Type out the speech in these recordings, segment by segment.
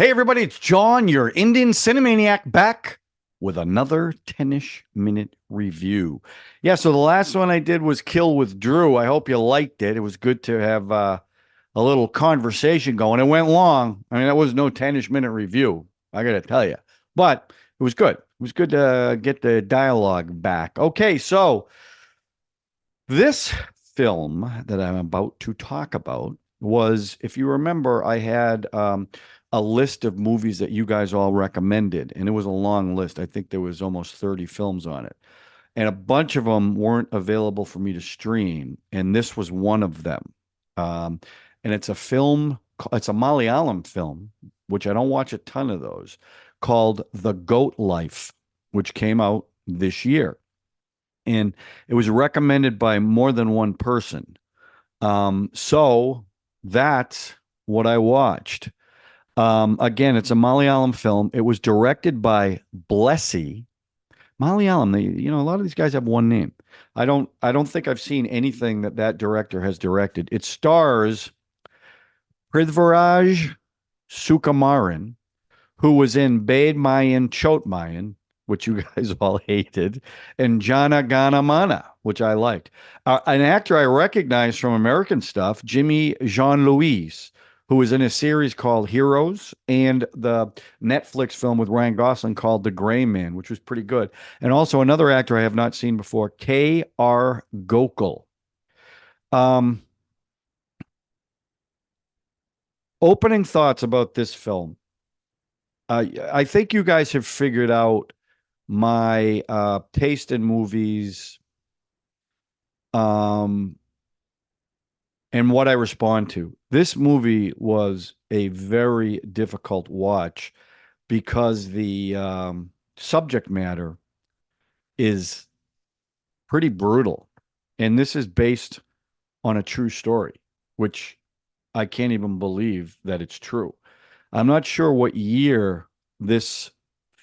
Hey, everybody, it's John, your Indian Cine-MANIAC, back with another 10ish minute review. Yeah, so the last one I did was Kill with Drew. I hope you liked it. It was good to have a little conversation going. It went long. I mean, that was no 10ish minute review, I got to tell you, but it was good. It was good to get the dialogue back. Okay, so this film that I'm about to talk about was, if you remember, I had a list of movies that you guys all recommended, and it was a long list. I think there was almost 30 films on it, and a bunch of them weren't available for me to stream, and this was one of them. Um, and it's a film, it's a Malayalam film, which I don't watch a ton of those, called The Goat Life, which came out this year and it was recommended by more than one person. So that's what I watched. Again, it's a Malayalam film. It was directed by Blessy. Malayalam, a lot of these guys have one name. I don't think I've seen anything that director has directed. It stars Prithviraj Sukumaran, who was in Bade Miyan Chote Miyan, which you guys all hated, and Jana Gana Mana, which I liked. An actor I recognize from American stuff, Jimmy Jean-Louis, who was in a series called Heroes and the Netflix film with Ryan Gosling called The Gray Man, which was pretty good. And also another actor I have not seen before, R.Gokul. Um, Opening thoughts about this film. I think you guys have figured out my taste in movies, um, and what I respond to. This movie was a very difficult watch because the subject matter is pretty brutal. And this is based on a true story, which I can't even believe that it's true. I'm not sure what year this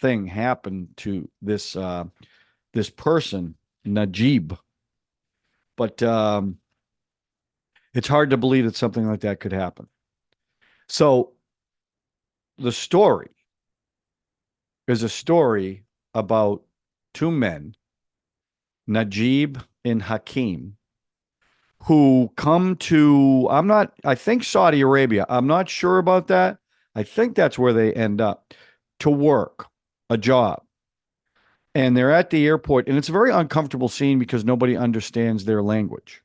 thing happened to this person, Najeeb, but it's hard to believe that something like that could happen. So the story is a story about two men, Najeeb and Hakim, who come to, I think Saudi Arabia. I'm not sure about that. I think that's where they end up to work a job. And they're at the airport, and it's a very uncomfortable scene because nobody understands their language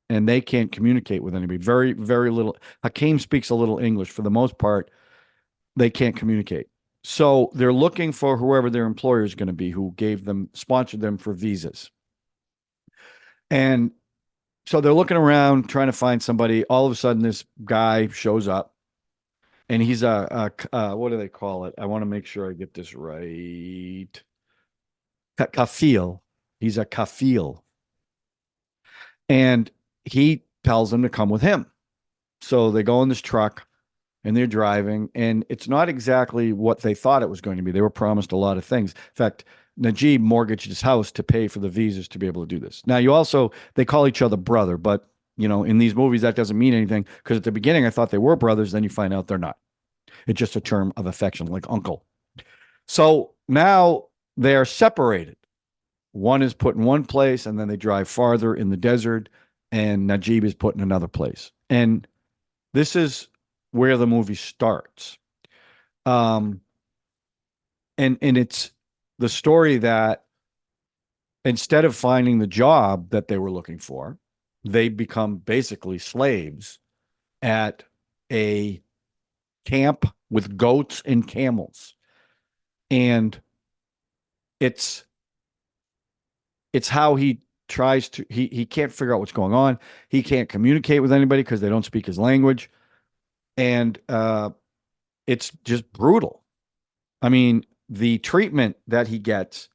and they can't communicate with anybody. Very, very little. Hakeem speaks a little English. For the most part, they can't communicate. So they're looking for whoever their employer is going to be, who sponsored them for visas. And so they're looking around trying to find somebody. All of a sudden, this guy shows up, and he's what do they call it? I want to make sure I get this right. Kafil. He's a kafil. And he tells them to come with him. So they go in this truck and they're driving, and it's not exactly what they thought it was going to be. They were promised a lot of things. In fact, Najeeb mortgaged his house to pay for the visas to be able to do this. Now, they call each other brother, but in these movies, that doesn't mean anything because at the beginning, I thought they were brothers. Then you find out they're not. It's just a term of affection, like uncle. So now they're separated. One is put in one place, and then they drive farther in the desert, and Najeeb is put in another place. And this is where the movie starts. And it's the story that instead of finding the job that they were looking for, they become basically slaves at a camp with goats and camels. And it's how he tries to he can't figure out what's going on. He can't communicate with anybody because they don't speak his language. And it's just brutal. I mean, the treatment that he gets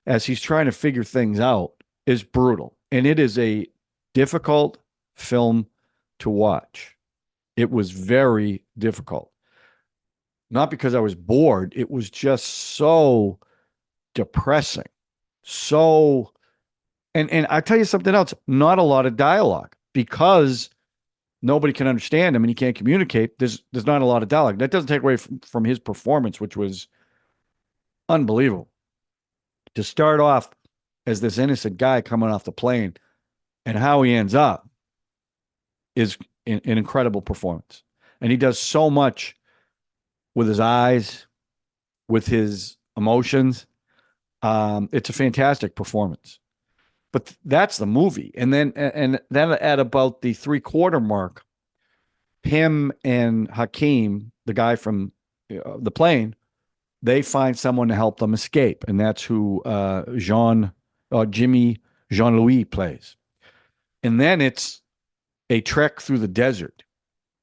as he's trying to figure things out is brutal. And it is a difficult film to watch. It was very difficult. Not because I was bored, it was just so depressing. So, and I tell you something else, not a lot of dialogue because nobody can understand him and he can't communicate. There's not a lot of dialogue. That doesn't take away from his performance, which was unbelievable. To start off as this innocent guy coming off the plane and how he ends up is an incredible performance. And he does so much with his eyes, with his emotions. It's a fantastic performance. But that's the movie. And then at about the 3/4 mark, him and Hakeem, the guy from the plane, they find someone to help them escape, and that's who Jimmy Jean Louis plays. And then it's a trek through the desert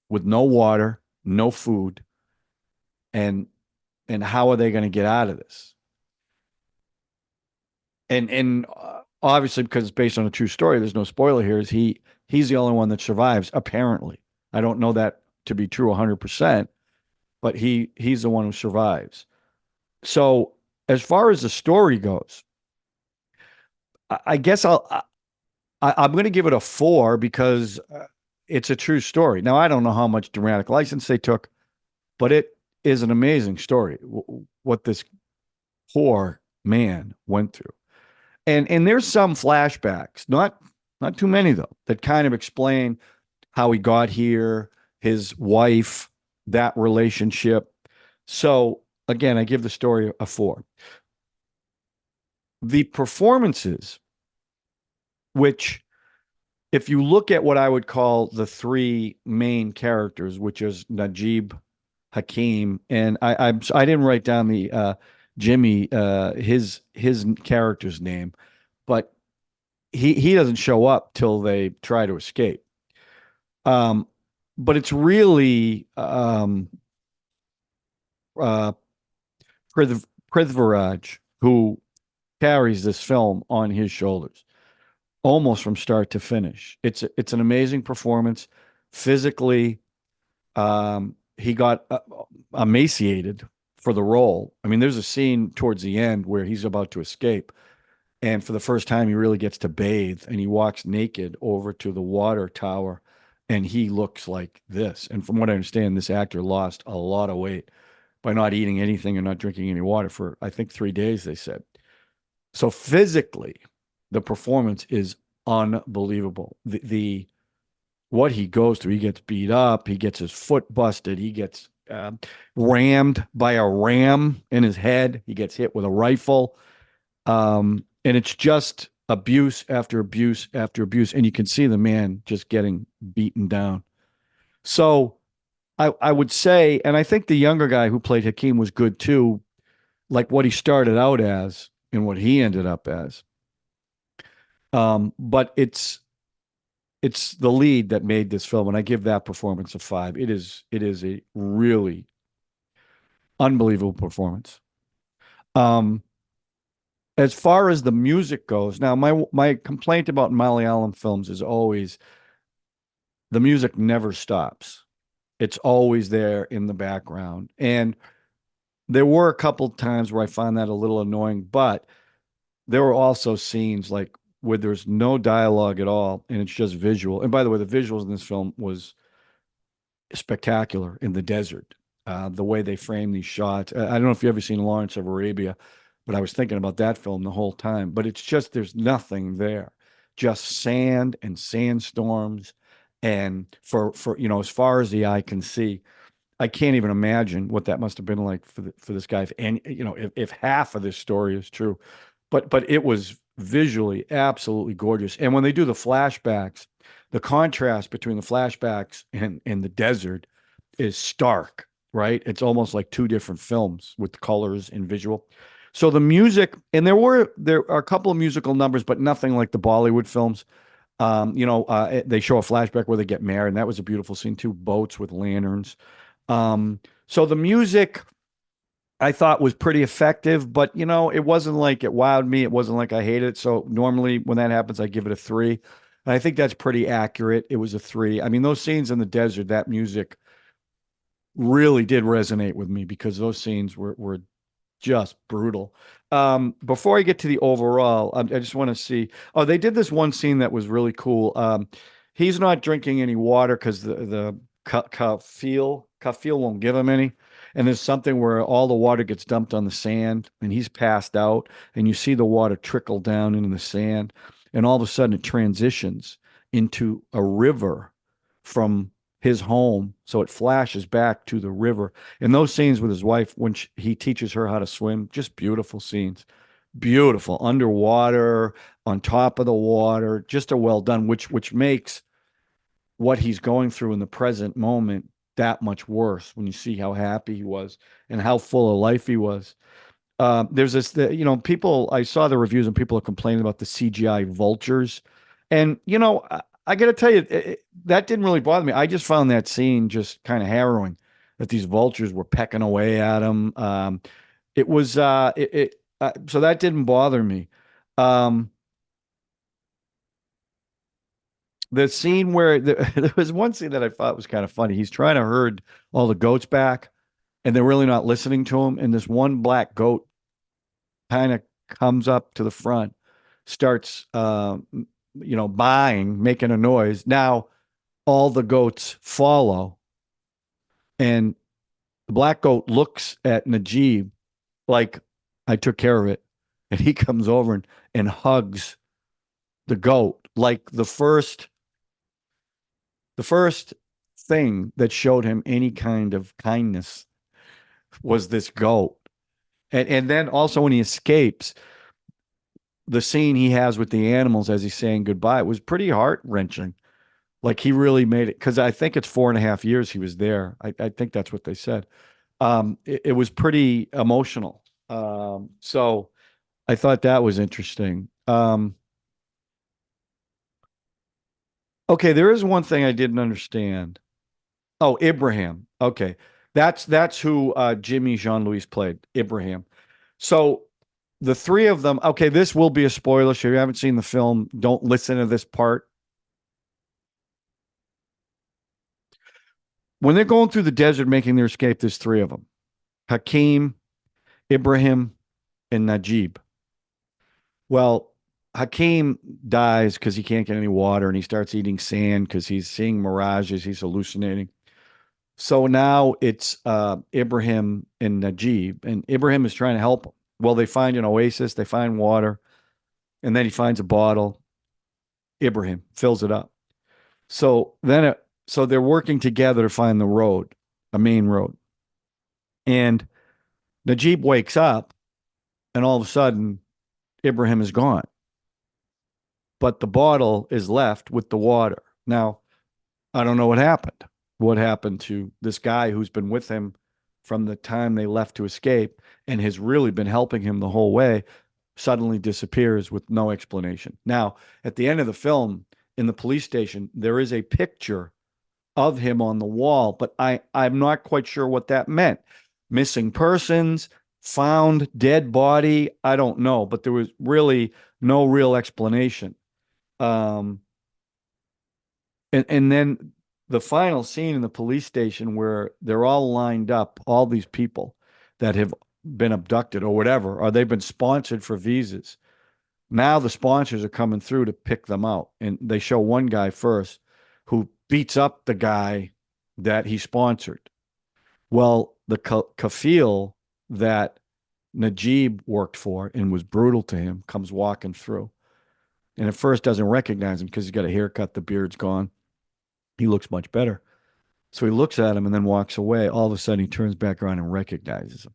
with no water, no food, and how are they going to get out of this? And obviously, because it's based on a true story, there's no spoiler here. Is he's the only one that survives? Apparently, I don't know that to be true 100%, but he's the one who survives. So as far as the story goes, I guess I'm going to give it a 4 because it's a true story. Now I don't know how much dramatic license they took, but it is an amazing story. What this poor man went through. And there's some flashbacks, not too many though, that kind of explain how he got here, his wife, that relationship. So again, I give the story a 4. The performances, which if you look at what I would call the 3 main characters, which is Najeeb, Hakeem, and I didn't write down the Jimmy his character's name, but he doesn't show up till they try to escape. Um, but it's really uh, Prithviraj who carries this film on his shoulders, almost from start to finish. It's an amazing performance. Physically, he got emaciated for the role. I mean, there's a scene towards the end where he's about to escape, and for the first time, he really gets to bathe, and he walks naked over to the water tower, and he looks like this. And from what I understand, this actor lost a lot of weight by not eating anything and not drinking any water for, I think, 3 days, they said. So physically, the performance is unbelievable. The what he goes through, he gets beat up, he gets his foot busted, he gets rammed by a ram in his head, he gets hit with a rifle, and it's just abuse after abuse after abuse, and you can see the man just getting beaten down. So I would say, and I think the younger guy who played Hakeem was good too, like what he started out as and what he ended up as. But it's the lead that made this film, and I give that performance a 5. It is a really unbelievable performance. Um, as far as the music goes, now my complaint about Malayalam films is always the music never stops. It's always there in the background, and there were a couple times where I found that a little annoying, but there were also scenes like where there's no dialogue at all and it's just visual. And by the way, the visuals in this film was spectacular in the desert. The way they frame these shots. I don't know if you've ever seen Lawrence of Arabia, but I was thinking about that film the whole time. But it's just there's nothing there, just sand and sandstorms, and for as far as the eye can see. I can't even imagine what that must have been like for this guy. And if half of this story is true, but it was visually absolutely gorgeous. And when they do the flashbacks, the contrast between the flashbacks and the desert is stark, right? It's almost like 2 different films with colors and visual. So the music, and there are a couple of musical numbers, but nothing like the Bollywood films. They show a flashback where they get married, and that was a beautiful scene too. Boats with lanterns. So the music I thought was pretty effective, but it wasn't like it wowed me. It wasn't like I hated it. So normally when that happens, I give it a 3. And I think that's pretty accurate. It was a 3. I mean, those scenes in the desert, that music really did resonate with me because those scenes were just brutal. Before I get to the overall, I just want to see. Oh, they did this one scene that was really cool. he's not drinking any water because the kafil won't give him any. And there's something where all the water gets dumped on the sand and he's passed out and you see the water trickle down into the sand and all of a sudden it transitions into a river from his home. So it flashes back to the river. And those scenes with his wife when he teaches her how to swim, just beautiful scenes. Beautiful underwater, on top of the water, just a well done, which makes what he's going through in the present moment that much worse when you see how happy he was and how full of life he was. There's this, people, I saw the reviews and people are complaining about the CGI vultures. And, I got to tell you, that didn't really bother me. I just found that scene just kind of harrowing that these vultures were pecking away at him. It was, so that didn't bother me. Um, the scene where there was one scene that I thought was kind of funny. He's trying to herd all the goats back, and they're really not listening to him. And this one black goat kind of comes up to the front, starts, buying, making a noise. Now all the goats follow, and the black goat looks at Najeeb like, I took care of it, and he comes over and hugs the goat like the first thing that showed him any kind of kindness was this goat. And then also when he escapes, the scene he has with the animals as he's saying goodbye, it was pretty heart wrenching. Like he really made it because I think it's 4.5 years he was there. I think that's what they said. It was pretty emotional. So I thought that was interesting. Okay, there is one thing I didn't understand. Oh, Ibrahim. Okay. That's who Jimmy Jean-Louis played, Ibrahim. So the three of them, okay, this will be a spoiler. So if you haven't seen the film, don't listen to this part. When they're going through the desert making their escape, there's three of them. Hakeem, Ibrahim, and Najeeb. Well, Hakeem dies because he can't get any water and he starts eating sand because he's seeing mirages, he's hallucinating. So now it's Ibrahim and Najeeb, and Ibrahim is trying to help him. Well, they find an oasis, they find water, and then he finds a bottle. Ibrahim fills it up. So they're working together to find the road, a main road. And Najeeb wakes up, and all of a sudden, Ibrahim is gone, but the bottle is left with the water. Now, I don't know what happened. What happened to this guy who's been with him from the time they left to escape and has really been helping him the whole way, suddenly disappears with no explanation. Now, at the end of the film, in the police station, there is a picture of him on the wall, but I'm not quite sure what that meant. Missing persons, found dead body, I don't know, but there was really no real explanation. Um, and then the final scene in the police station where they're all lined up, all these people that have been abducted or whatever, or they've been sponsored for visas. Now the sponsors are coming through to pick them out. And they show one guy first who beats up the guy that he sponsored. Well, the kafil that Najeeb worked for and was brutal to him comes walking through. And at first doesn't recognize him because he's got a haircut, the beard's gone. He looks much better. So he looks at him and then walks away. All of a sudden, he turns back around and recognizes him.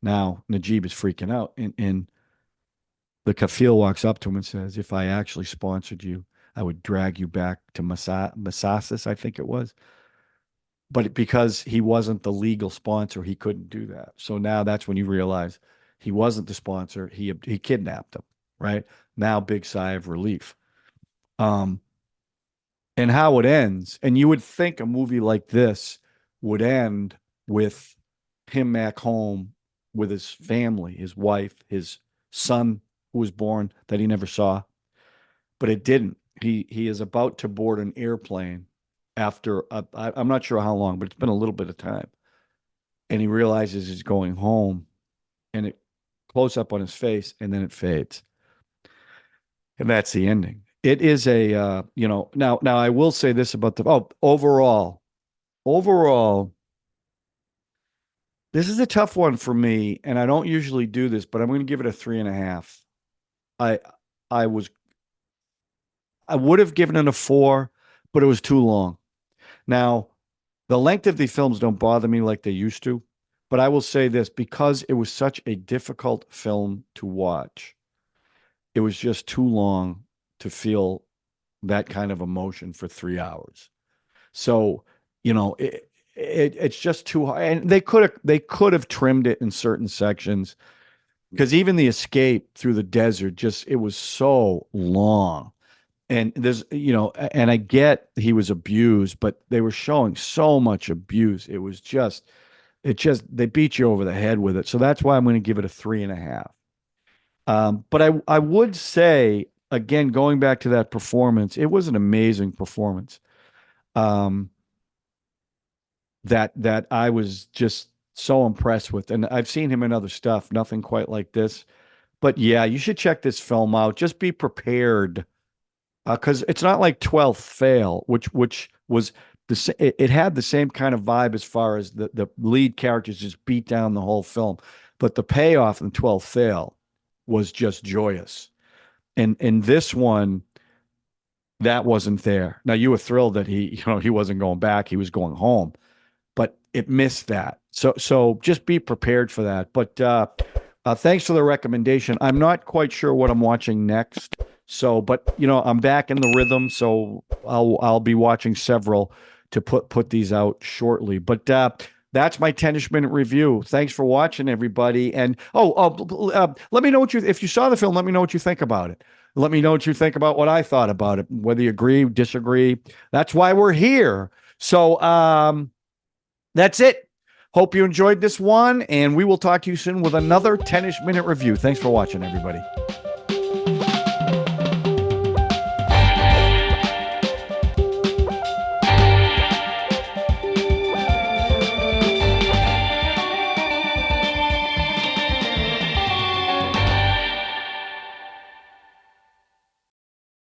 Now, Najeeb is freaking out. And the kafil walks up to him and says, if I actually sponsored you, I would drag you back to Massasis, I think it was. But because he wasn't the legal sponsor, he couldn't do that. So now that's when you realize he wasn't the sponsor. He kidnapped him, right? Now, big sigh of relief. Um, and how it ends. And you would think a movie like this would end with him back home with his family, his wife, his son who was born that he never saw, but it didn't. He is about to board an airplane after I'm not sure how long, but it's been a little bit of time, and he realizes he's going home, and it close up on his face, and then it fades, and that's the ending. It is a now I will say this about the overall this is a tough one for me, and I don't usually do this, but I'm going to give it a 3.5. I I was I would have given it a 4, but it was too long. Now, the length of the films don't bother me like they used to, but I will say this because it was such a difficult film to watch, it was just too long to feel that kind of emotion for 3 hours. So, it's just too hard. And they could have trimmed it in certain sections because even the escape through the desert just it was so long. And and I get he was abused, but they were showing so much abuse. They beat you over the head with it. So that's why I'm going to give it a 3.5. But I would say again, going back to that performance, it was an amazing performance. Um, that I was just so impressed with, and I've seen him in other stuff, nothing quite like this. But yeah, you should check this film out. Just be prepared because it's not like 12th Fail, which was it had the same kind of vibe as far as the lead characters just beat down the whole film, but the payoff in 12th Fail was just joyous. And in this one, that wasn't there. Now you were thrilled that he wasn't going back; he was going home, but it missed that. So just be prepared for that. But thanks for the recommendation. I'm not quite sure what I'm watching next. So, but I'm back in the rhythm, so I'll be watching several to put these out shortly. But that's my 10ish-minute review. Thanks for watching, everybody. And let me know if you saw the film. Let me know what you think about it. Let me know what you think about what I thought about it. Whether you agree, disagree. That's why we're here. So that's it. Hope you enjoyed this one, and we will talk to you soon with another 10ish-minute review. Thanks for watching, everybody.